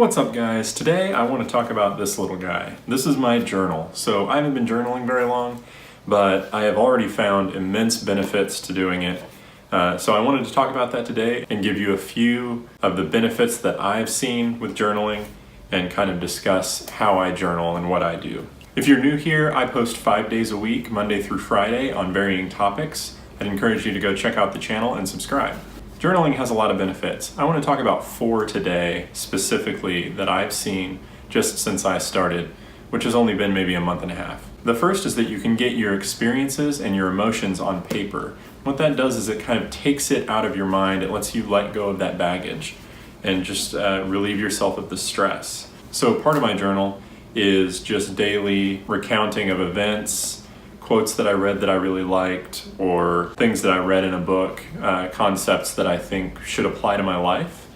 What's up guys? Today I want to talk about this little guy. This is my journal. So I haven't been journaling very long, but I have already found immense benefits to doing it. So I wanted to talk about that today and give you a few of the benefits that I've seen with journaling and kind of discuss how I journal and what I do. If you're new here, I post 5 days a week, Monday through Friday, on varying topics. I'd encourage you to go check out the channel and subscribe. Journaling has a lot of benefits. I want to talk about 4 today specifically that I've seen just since I started, which has only been maybe a month and a half. The first is that you can get your experiences and your emotions on paper. What that does is it kind of takes it out of your mind. It lets you let go of that baggage and just relieve yourself of the stress. So part of my journal is just daily recounting of events, quotes that I read that I really liked, or things that I read in a book, concepts that I think should apply to my life.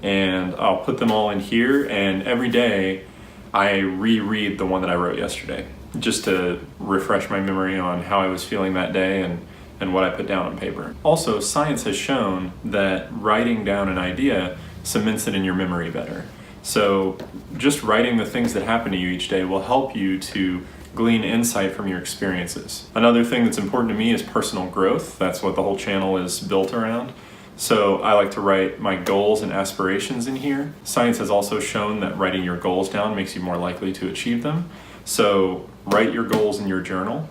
And I'll put them all in here, and every day I reread the one that I wrote yesterday, just to refresh my memory on how I was feeling that day and what I put down on paper. Also, science has shown that writing down an idea cements it in your memory better. So just writing the things that happen to you each day will help you to glean insight from your experiences. Another thing that's important to me is personal growth. That's what the whole channel is built around. So I like to write my goals and aspirations in here. Science has also shown that writing your goals down makes you more likely to achieve them. So write your goals in your journal.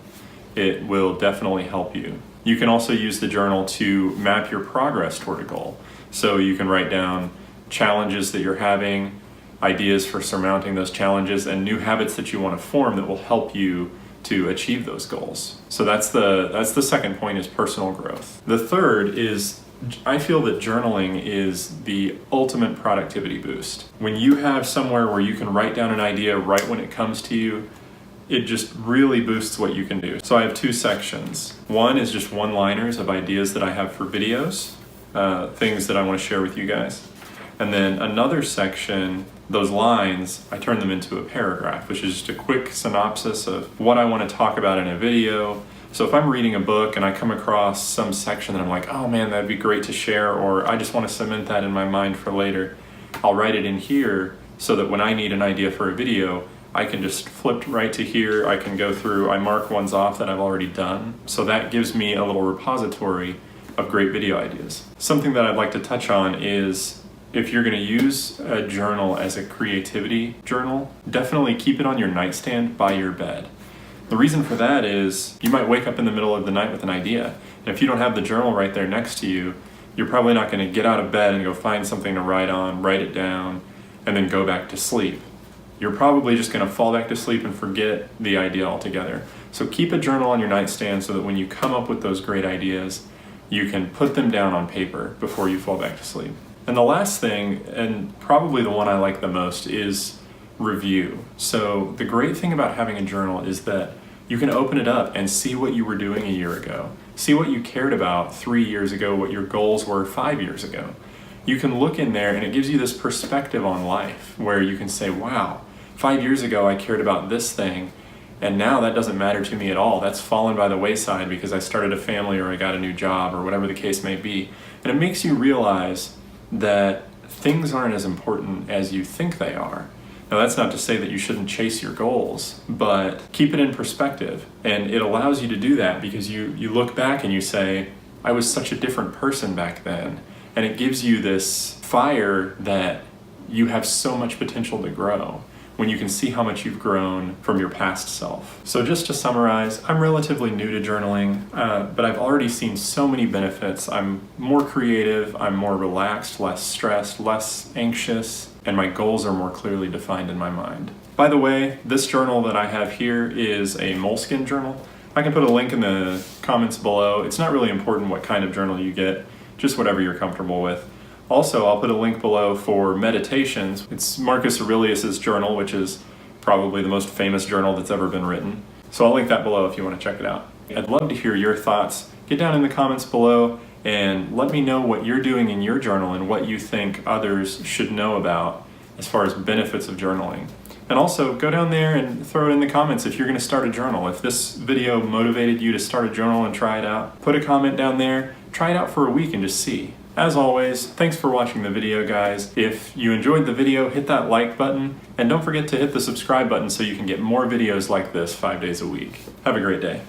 It will definitely help you. You can also use the journal to map your progress toward a goal. So you can write down challenges that you're having, ideas for surmounting those challenges, and new habits that you want to form that will help you to achieve those goals. So that's the second point, is personal growth. The third is, I feel that journaling is the ultimate productivity boost. When you have somewhere where you can write down an idea right when it comes to you, it just really boosts what you can do. So I have 2 sections. One is just one-liners of ideas that I have for videos, things that I want to share with you guys. And then another section, those lines, I turn them into a paragraph, which is just a quick synopsis of what I want to talk about in a video. So if I'm reading a book and I come across some section that I'm like, oh man, that'd be great to share, or I just want to cement that in my mind for later, I'll write it in here so that when I need an idea for a video, I can just flip right to here. I can go through, I mark ones off that I've already done. So that gives me a little repository of great video ideas. Something that I'd like to touch on is, if you're going to use a journal as a creativity journal, definitely keep it on your nightstand by your bed. The reason for that is you might wake up in the middle of the night with an idea. And if you don't have the journal right there next to you, you're probably not going to get out of bed and go find something to write on, write it down, and then go back to sleep. You're probably just going to fall back to sleep and forget the idea altogether. So keep a journal on your nightstand so that when you come up with those great ideas, you can put them down on paper before you fall back to sleep. And the last thing, and probably the one I like the most, is review. So the great thing about having a journal is that you can open it up and see what you were doing a year ago. See what you cared about 3 years ago, what your goals were 5 years ago. You can look in there and it gives you this perspective on life where you can say, wow, 5 years ago I cared about this thing, and now that doesn't matter to me at all. That's fallen by the wayside because I started a family or I got a new job or whatever the case may be. And it makes you realize that things aren't as important as you think they are. Now that's not to say that you shouldn't chase your goals, but keep it in perspective. And it allows you to do that because you look back and you say, I was such a different person back then. And it gives you this fire that you have so much potential to grow when you can see how much you've grown from your past self. So just to summarize, I'm relatively new to journaling, but I've already seen so many benefits. I'm more creative, I'm more relaxed, less stressed, less anxious, and my goals are more clearly defined in my mind. By the way, this journal that I have here is a moleskin journal. I can put a link in the comments below. It's not really important what kind of journal you get, just whatever you're comfortable with. Also, I'll put a link below for meditations. It's Marcus Aurelius's journal, which is probably the most famous journal that's ever been written. So I'll link that below if you want to check it out. I'd love to hear your thoughts. Get down in the comments below and let me know what you're doing in your journal and what you think others should know about as far as benefits of journaling. And also, go down there and throw it in the comments if you're going to start a journal. If this video motivated you to start a journal and try it out, put a comment down there. Try it out for a week and just see. As always, thanks for watching the video, guys. If you enjoyed the video, hit that like button, and don't forget to hit the subscribe button so you can get more videos like this 5 days a week. Have a great day.